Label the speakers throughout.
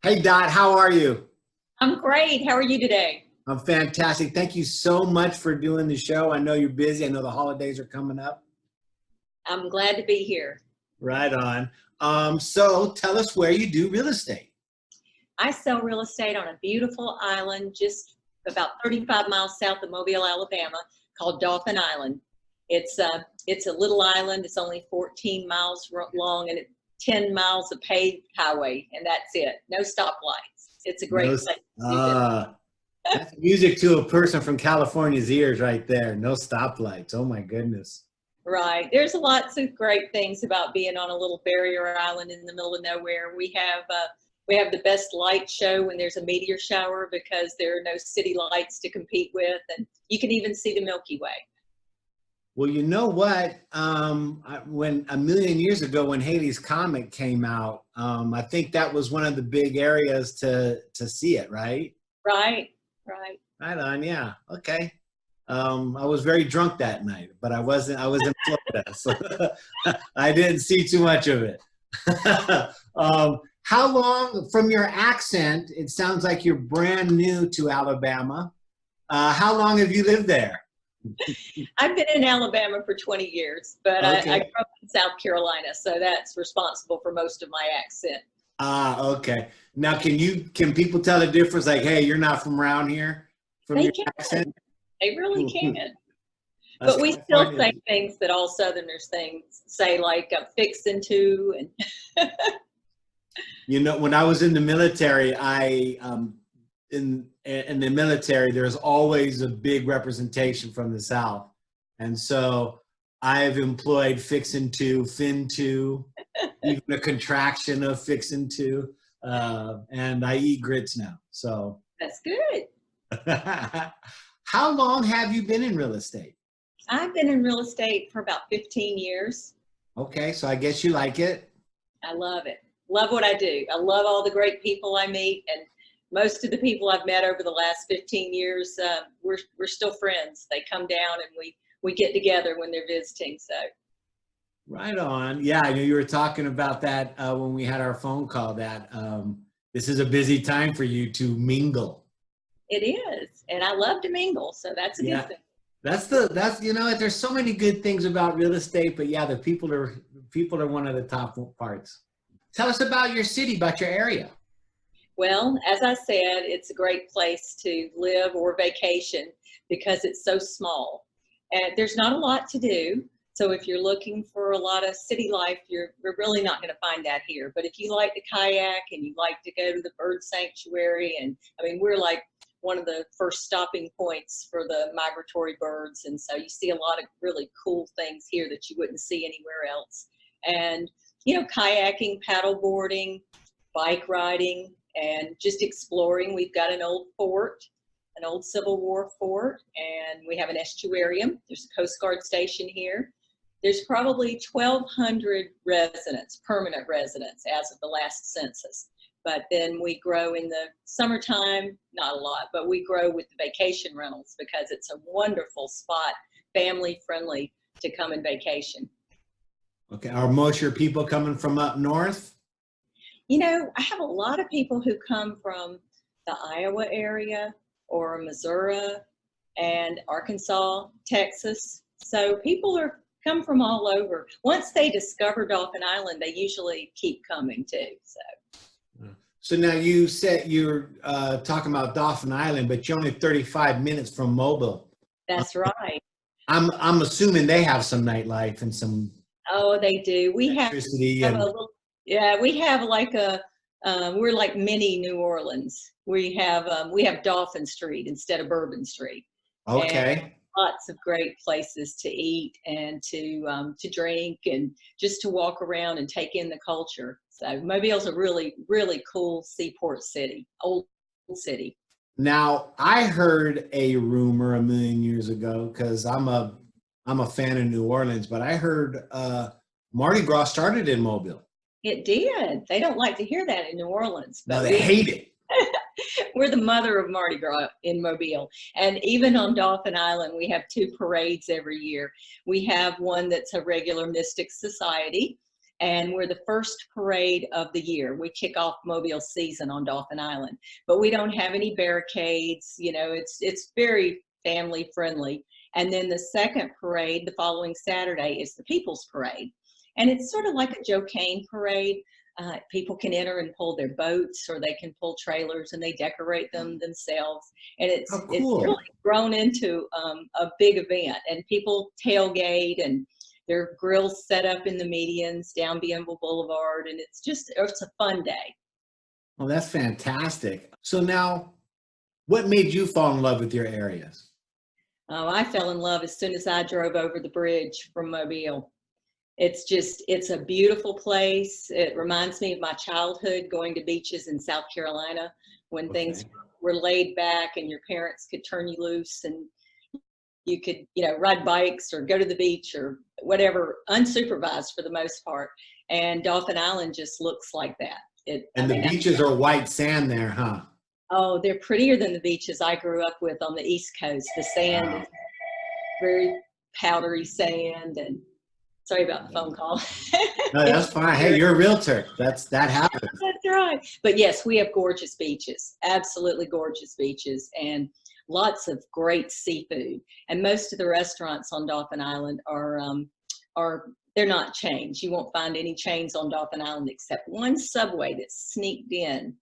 Speaker 1: Hey Dot, how are you?
Speaker 2: I'm great. How are you today?
Speaker 1: I'm fantastic. Thank you so much for doing the show. I know you're busy. I know the holidays are coming up.
Speaker 2: I'm glad to be here.
Speaker 1: Right on. So tell us where you do real estate.
Speaker 2: I sell real estate on a beautiful island just about 35 miles south of Mobile, Alabama, called Dauphin Island. It's a little island. It's only 14 miles long and it's 10 miles of paved highway, and that's it. No stoplights. It's a
Speaker 1: No,
Speaker 2: great place to do business.
Speaker 1: that's music to a person from California's ears right there. No stoplights. Oh my goodness.
Speaker 2: Right. There's lots of great things about being on a little barrier island in the middle of nowhere. We have the best light show when there's a meteor shower because there are no city lights to compete with, and you can even see the Milky Way.
Speaker 1: Well, you know what? When a million years ago, when Halley's Comet came out, I think that was one of the big areas to see it, right?
Speaker 2: Right. Right.
Speaker 1: Right on, yeah. Okay. I was very drunk that night, but I wasn't. I was in Florida, so I didn't see too much of it. How long, from your accent, it sounds like you're brand new to Alabama. How long have you lived there?
Speaker 2: I've been in Alabama for 20 years, but I
Speaker 1: Okay.
Speaker 2: grew up in South Carolina, so that's responsible for most of my accent.
Speaker 1: Ah, okay. Now, can people tell the difference? Like, hey, you're not from around here, from
Speaker 2: They
Speaker 1: your
Speaker 2: can.
Speaker 1: accent.
Speaker 2: They really can.
Speaker 1: That's
Speaker 2: But we
Speaker 1: kind of
Speaker 2: still say
Speaker 1: funny.
Speaker 2: things that all Southerners things say, like fixing to, and
Speaker 1: You know, when I was in the military, I in the military, there's always a big representation from the South, and so I've employed fixin' to, fin to, even a contraction of fixin' to, and I eat grits now. So,
Speaker 2: that's good.
Speaker 1: how long have you been in real estate?
Speaker 2: I've been in real estate for about 15 years.
Speaker 1: Okay, so I guess you like it.
Speaker 2: I love it. Love what I do. I love all the great people I meet, and most of the people I've met over the last 15 years, we're still friends. They come down and we get together when they're visiting. So
Speaker 1: Right on. Yeah, I knew you were talking about that when we had our phone call. That this is a busy time for you to mingle.
Speaker 2: it is, and I love to mingle, so that's a good
Speaker 1: Yeah,
Speaker 2: thing.
Speaker 1: that's there's so many good things about real estate, but yeah, the people are one of the top parts. Tell us about your city, about your area.
Speaker 2: Well, as I said, it's a great place to live or vacation because it's so small. And there's not a lot to do. So if you're looking for a lot of city life, you're really not going to find that here. But if you like to kayak and you like to go to the bird sanctuary, and I mean, we're like one of the first stopping points for the migratory birds. And so you see a lot of really cool things here that you wouldn't see anywhere else. And, kayaking, paddle boarding, bike riding, and just exploring. We've got an old fort, an old Civil War fort, and we have an estuarium. There's a Coast Guard station here. There's probably 1,200 residents, permanent residents, as of the last census. But then we grow in the summertime, not a lot, but we grow with the vacation rentals because it's a wonderful spot, family friendly to come and vacation.
Speaker 1: Okay, are most of your people coming from up north?
Speaker 2: I have a lot of people who come from the Iowa area or Missouri and Arkansas, Texas. So people are come from all over. Once they discover Dauphin Island, they usually keep coming too. So
Speaker 1: So now you said you're talking about Dauphin Island, but you're only 35 minutes from Mobile.
Speaker 2: that's right.
Speaker 1: I'm assuming they have some nightlife and some
Speaker 2: Oh, they do. We
Speaker 1: electricity
Speaker 2: have a
Speaker 1: and
Speaker 2: little, yeah, we have like we're like mini New Orleans. We have Dauphin Street instead of Bourbon Street. And
Speaker 1: okay.
Speaker 2: lots of great places to eat and to drink and just to walk around and take in the culture. So Mobile's a really, really cool seaport city, old city.
Speaker 1: Now I heard a rumor a million years ago because I'm a fan of New Orleans, but I heard Mardi Gras started in Mobile.
Speaker 2: It did. They don't like to hear that in New Orleans,
Speaker 1: No,
Speaker 2: but
Speaker 1: they hate it.
Speaker 2: we're the mother of Mardi Gras in Mobile. And even on Dauphin Island, we have two parades every year. We have one that's a regular Mystic Society, and we're the first parade of the year. We kick off Mobile season on Dauphin Island, but we don't have any barricades. You know, it's very family friendly. And then the second parade, the following Saturday, is the People's Parade. And it's sort of like a Joe Cain parade. People can enter and pull their boats, or they can pull trailers and they decorate them themselves. And it's,
Speaker 1: Oh,
Speaker 2: it's
Speaker 1: cool.
Speaker 2: really grown into a big event, and people tailgate, and there are grills set up in the medians down Bienville Boulevard. And it's a fun day.
Speaker 1: Well, that's fantastic. So now, what made you fall in love with your areas?
Speaker 2: Oh, I fell in love as soon as I drove over the bridge from Mobile. It's a beautiful place. It reminds me of my childhood going to beaches in South Carolina when things
Speaker 1: Okay.
Speaker 2: were laid back and your parents could turn you loose and you could, ride bikes or go to the beach or whatever, unsupervised for the most part. And Dauphin Island just looks like that.
Speaker 1: And the beaches are white sand there, huh?
Speaker 2: Oh, they're prettier than the beaches I grew up with on the East Coast. The sand
Speaker 1: Wow.
Speaker 2: is very powdery sand. And sorry about the phone call.
Speaker 1: No, that's fine. Hey, you're a realtor. That happens.
Speaker 2: That's right. But yes, we have gorgeous beaches, absolutely gorgeous beaches, and lots of great seafood. And most of the restaurants on Dauphin Island are they're not chains. You won't find any chains on Dauphin Island except one Subway that sneaked in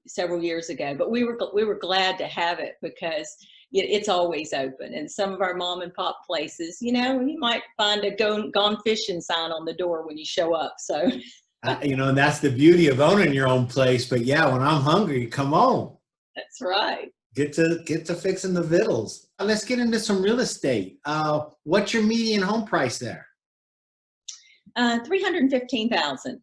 Speaker 2: several years ago. But we were glad to have it because it's always open. And some of our mom and pop places, you might find a gone fishing sign on the door when you show up. So,
Speaker 1: And that's the beauty of owning your own place. But yeah, when I'm hungry, come on,
Speaker 2: that's right.
Speaker 1: get to fixing the vittles. Let's get into some real estate. What's your median home price there?
Speaker 2: 315,000.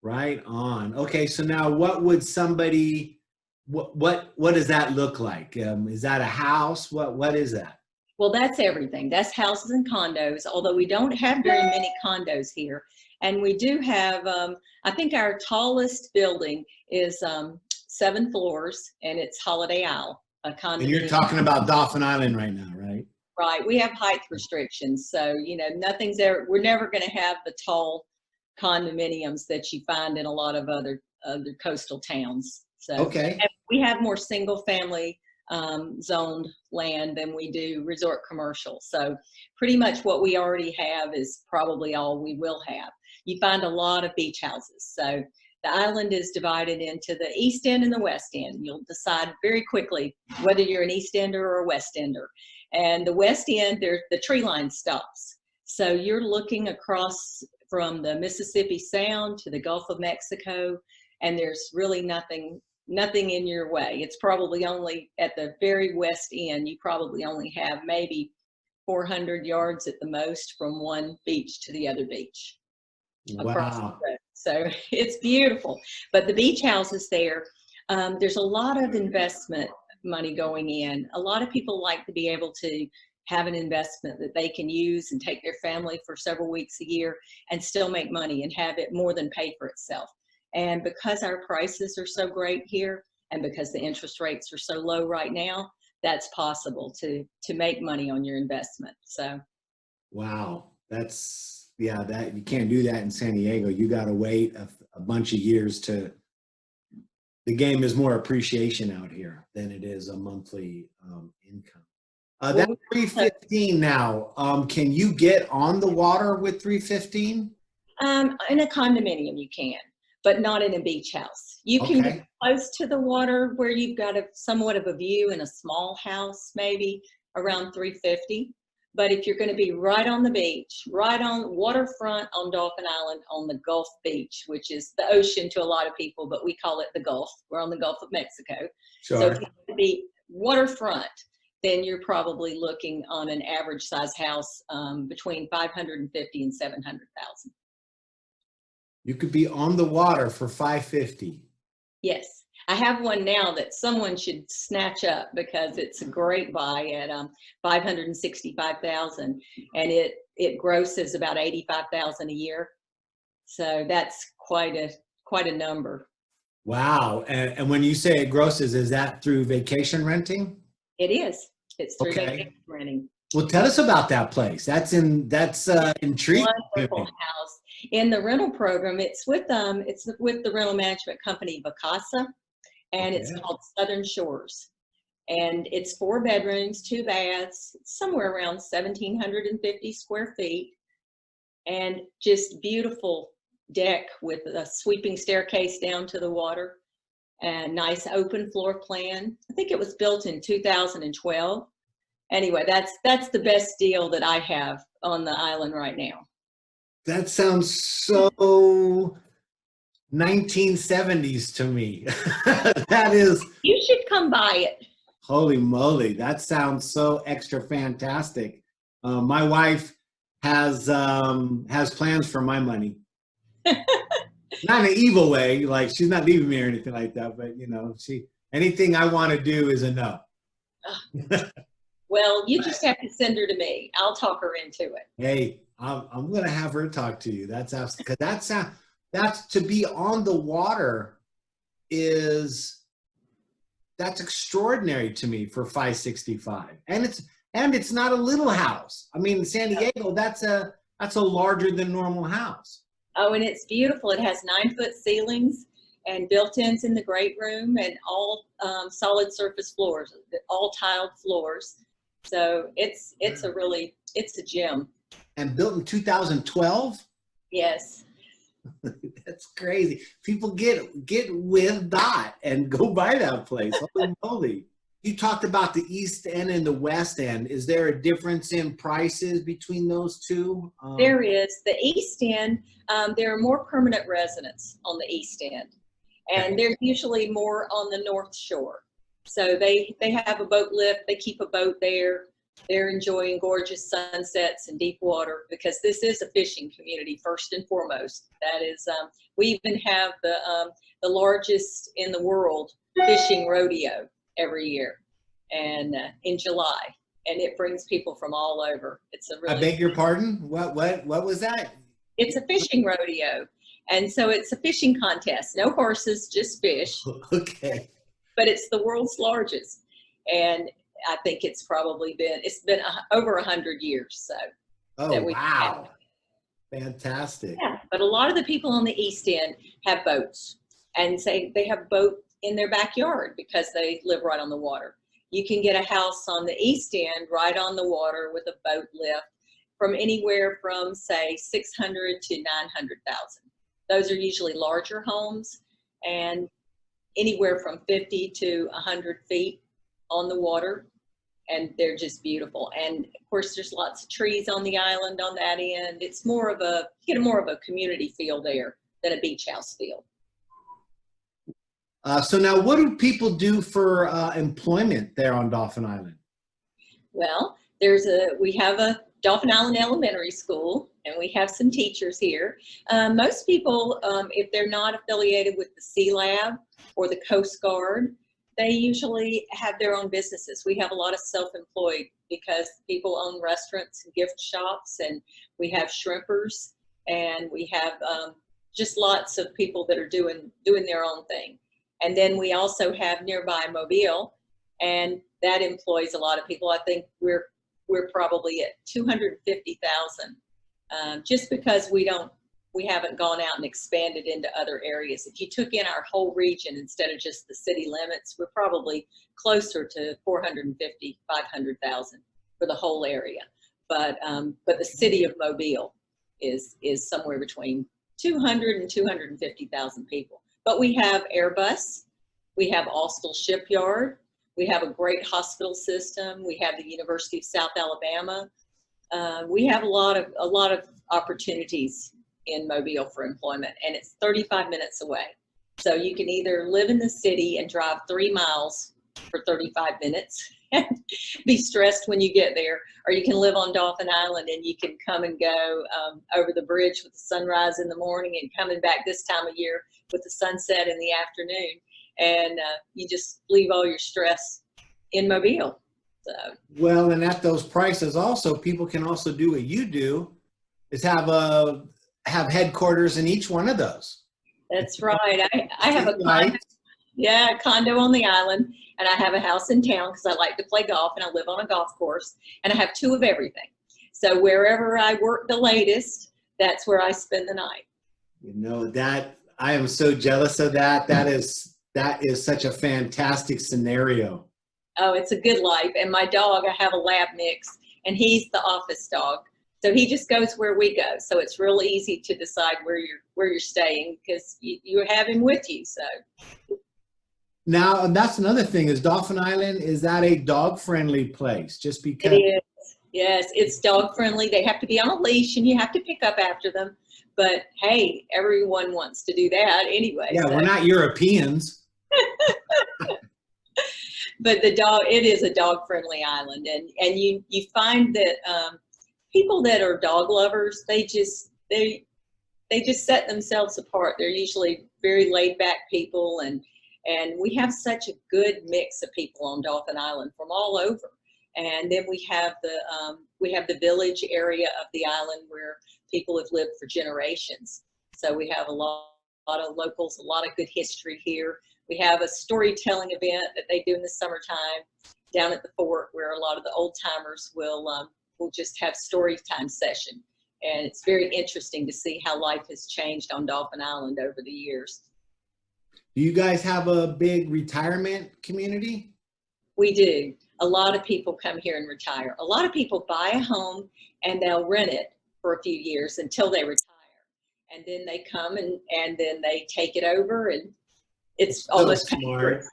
Speaker 1: Right on. Okay, so now what would somebody? What does that look like? Is that a house? What is that?
Speaker 2: Well, that's everything. That's houses and condos, although we don't have very many condos here. And we do have, I think our tallest building is 7 floors, and it's Holiday Isle, a condominium.
Speaker 1: And you're talking about Dauphin Island right now, right?
Speaker 2: Right. We have height restrictions. So, we're never going to have the tall condominiums that you find in a lot of other coastal towns. So
Speaker 1: Okay.
Speaker 2: and we have more single family zoned land than we do resort commercial. So pretty much what we already have is probably all we will have. You find a lot of beach houses. So the island is divided into the East End and the West End. You'll decide very quickly whether you're an East Ender or a West Ender. And the West End, the tree line stops. So you're looking across from the Mississippi Sound to the Gulf of Mexico, and there's really nothing in your way. It's probably only at the very west end, you probably only have maybe 400 yards at the most from one beach to the other beach. Across the
Speaker 1: Wow.
Speaker 2: road. So it's beautiful. But the beach houses there's a lot of investment money going in. A lot of people like to be able to have an investment that they can use and take their family for several weeks a year and still make money and have it more than pay for itself. And because our prices are so great here, and because the interest rates are so low right now, that's possible to make money on your investment. So,
Speaker 1: Wow. That you can't do that in San Diego. You got to wait a bunch of years the game is more appreciation out here than it is a monthly income. That's 315 now. Can you get on the water with 315?
Speaker 2: in a condominium you can, but not in a beach house. You can get close to the water where you've got somewhat of a view in a small house, maybe around 350. But if you're going to be right on the beach, right on waterfront on Dauphin Island, on the Gulf Beach, which is the ocean to a lot of people, but we call it the Gulf. We're on the Gulf of Mexico.
Speaker 1: Sure.
Speaker 2: So if you're going to be waterfront, then you're probably looking on an average size house between 550 and 700,000.
Speaker 1: You could be on the water for 550.
Speaker 2: Yes. I have one now that someone should snatch up because it's a great buy at 565,000, and it grosses about 85,000 a year. So that's quite a number.
Speaker 1: Wow. And when you say it grosses, is that through vacation renting?
Speaker 2: It is. It's through vacation renting.
Speaker 1: Well, tell us about that place. That's intriguing.
Speaker 2: Wonderful house. In the rental program, it's with the rental management company Vacasa, and it's
Speaker 1: Okay.
Speaker 2: called Southern Shores. And it's 4 bedrooms, 2 baths, somewhere around 1,750 square feet, and just beautiful deck with a sweeping staircase down to the water, and nice open floor plan. I think it was built in 2012. Anyway, that's the best deal that I have on the island right now.
Speaker 1: That sounds so 1970s to me. That is,
Speaker 2: You should come by it.
Speaker 1: holy moly, that sounds so extra fantastic. My wife has plans for my money. Not in an evil way, like she's not leaving me or anything like that, but you know, anything I want to do is a no.
Speaker 2: Well, you just have to send her to me. I'll talk her into it.
Speaker 1: Hey, I'm gonna have her talk to you. That's absolutely, because that's to be on the water that's extraordinary to me for 565, and it's not a little house. I mean, San Diego, that's a larger than normal house.
Speaker 2: Oh, and it's beautiful. It has 9-foot ceilings and built-ins in the great room, and all solid surface floors, all tiled floors. So it's a gem.
Speaker 1: And built in 2012.
Speaker 2: Yes.
Speaker 1: That's crazy. People get with that and go buy that place. Holy moly. You talked about the East End and the West End. Is there a difference in prices between those two?
Speaker 2: There is. The East End, there are more permanent residents on the East End, and there's usually more on the North Shore. So they have a boat lift. They keep a boat there. They're enjoying gorgeous sunsets and deep water, because this is a fishing community first and foremost. That is, we even have the largest in the world fishing rodeo every year, and in July, and it brings people from all over. It's a really,
Speaker 1: I beg your pardon? What was that?
Speaker 2: it's a fishing rodeo, and so it's a fishing contest. No horses, just fish.
Speaker 1: Okay.
Speaker 2: But it's the world's largest, and I think it's been over 100 years. So.
Speaker 1: Oh, wow. Fantastic.
Speaker 2: Yeah, but a lot of the people on the East End have boats, and say they have a boat in their backyard because they live right on the water. You can get a house on the East End right on the water with a boat lift from anywhere from, say, 600 to 900,000. Those are usually larger homes, and anywhere from 50 to 100 feet on the water, and they're just beautiful. And of course, there's lots of trees on the island on that end. It's more of you get more of a community feel there than a beach house feel.
Speaker 1: So now, what do people do for employment there on Dauphin Island?
Speaker 2: Well, we have a Dauphin Island Elementary School, and we have some teachers here. Most people, if they're not affiliated with the Sea Lab or the Coast Guard, they usually have their own businesses. We have a lot of self-employed, because people own restaurants and gift shops, and we have shrimpers, and we have just lots of people that are doing their own thing. And then we also have nearby Mobile, and that employs a lot of people. I think we're probably at 250,000, just because we haven't gone out and expanded into other areas. If you took in our whole region instead of just the city limits, we're probably closer to 450, 500,000 for the whole area. But the city of Mobile is somewhere between 200 and 250,000 people. But we have Airbus, we have Austell Shipyard, we have a great hospital system, we have the University of South Alabama. We have a lot of opportunities in Mobile for employment, and it's 35 minutes away. So you can either live in the city and drive 3 miles for 35 minutes and be stressed when you get there, or you can live on Dauphin Island and you can come and go over the bridge with the sunrise in the morning and coming back this time of year with the sunset in the afternoon, and you just leave all your stress in Mobile. So.
Speaker 1: Well, and at those prices also, people can also do what you do, is have headquarters in each one of those.
Speaker 2: That's right. I have a condo, a condo on the island, and I have a house in town because I like to play golf, and I live on a golf course, and I have 2 of everything. So wherever I work the latest, that's where I spend the night.
Speaker 1: You know, that I am so jealous of that. That is such a fantastic scenario.
Speaker 2: Oh, it's a good life. And my dog, I have a lab mix, and he's the office dog. So he just goes where we go. So it's real easy to decide where you're staying because you have him with you. So
Speaker 1: Now, and that's another thing is Dauphin Island, is that a dog friendly place? Just
Speaker 2: it
Speaker 1: because
Speaker 2: is. Yes, it's dog friendly. They have to be on a leash and you have to pick up after them. But hey, everyone wants to do that anyway.
Speaker 1: yeah,
Speaker 2: So.
Speaker 1: we're not Europeans.
Speaker 2: But it is a dog friendly island. And you find that people that are dog lovers, they just set themselves apart. They're usually very laid back people, and we have such a good mix of people on Dauphin Island from all over. And then we have the village area of the island where people have lived for generations. So we have a lot of locals, a lot of good history here. We have a storytelling event that they do in the summertime down at the fort where a lot of the old timers will just have story time session. And it's very interesting to see how life has changed on Dauphin Island over the years.
Speaker 1: Do you guys have a big retirement community?
Speaker 2: We do. A lot of people come here and retire. A lot of people buy a home and they'll rent it for a few years until they retire. And then they come and then they take it over, and it's almost
Speaker 1: smart.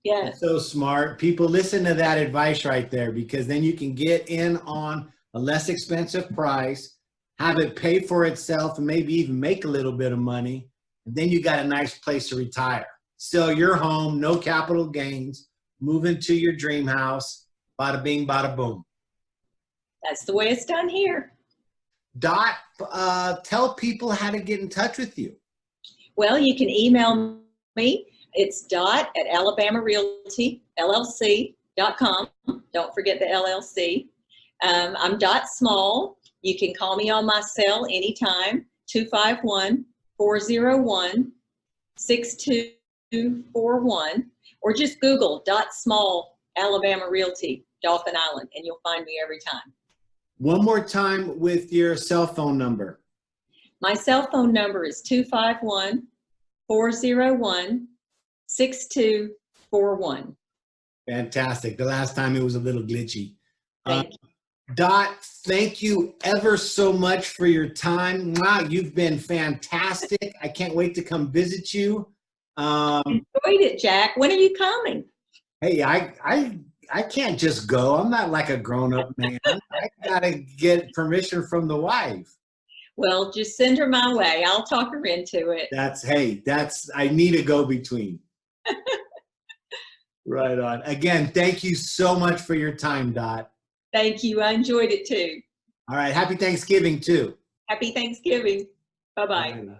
Speaker 2: Yeah.
Speaker 1: That's so smart. People, listen to that advice right there, because then you can get in on a less expensive price, have it pay for itself, and maybe even make a little bit of money. And then you got a nice place to retire. Sell your home, no capital gains, move into your dream house, bada bing, bada boom.
Speaker 2: That's the way it's done here.
Speaker 1: Dot, tell people how to get in touch with you.
Speaker 2: Well, you can email me. It's dot@alabamarealtyllc.com. Don't forget the LLC. I'm Dot Small. You can call me on my cell anytime, 251-401-6241, or just Google Dot Small Alabama Realty Dauphin Island, and you'll find me every time.
Speaker 1: One more time with your cell phone number.
Speaker 2: My cell phone number is 251-401-6241.
Speaker 1: Fantastic. The last time it was a little glitchy.
Speaker 2: Thank you.
Speaker 1: Dot, thank you ever so much for your time. Wow, you've been fantastic. I can't wait to come visit you.
Speaker 2: Enjoyed it, Jack. When are you coming?
Speaker 1: Hey, I can't just go. I'm not like a grown-up man. I gotta get permission from the wife.
Speaker 2: Well, just send her my way. I'll talk her into it.
Speaker 1: I need a go-between. Right on. Again, thank you so much for your time, Dot.
Speaker 2: Thank you. I enjoyed it too.
Speaker 1: All right. Happy Thanksgiving too.
Speaker 2: Happy Thanksgiving. Bye-bye.
Speaker 1: Bye.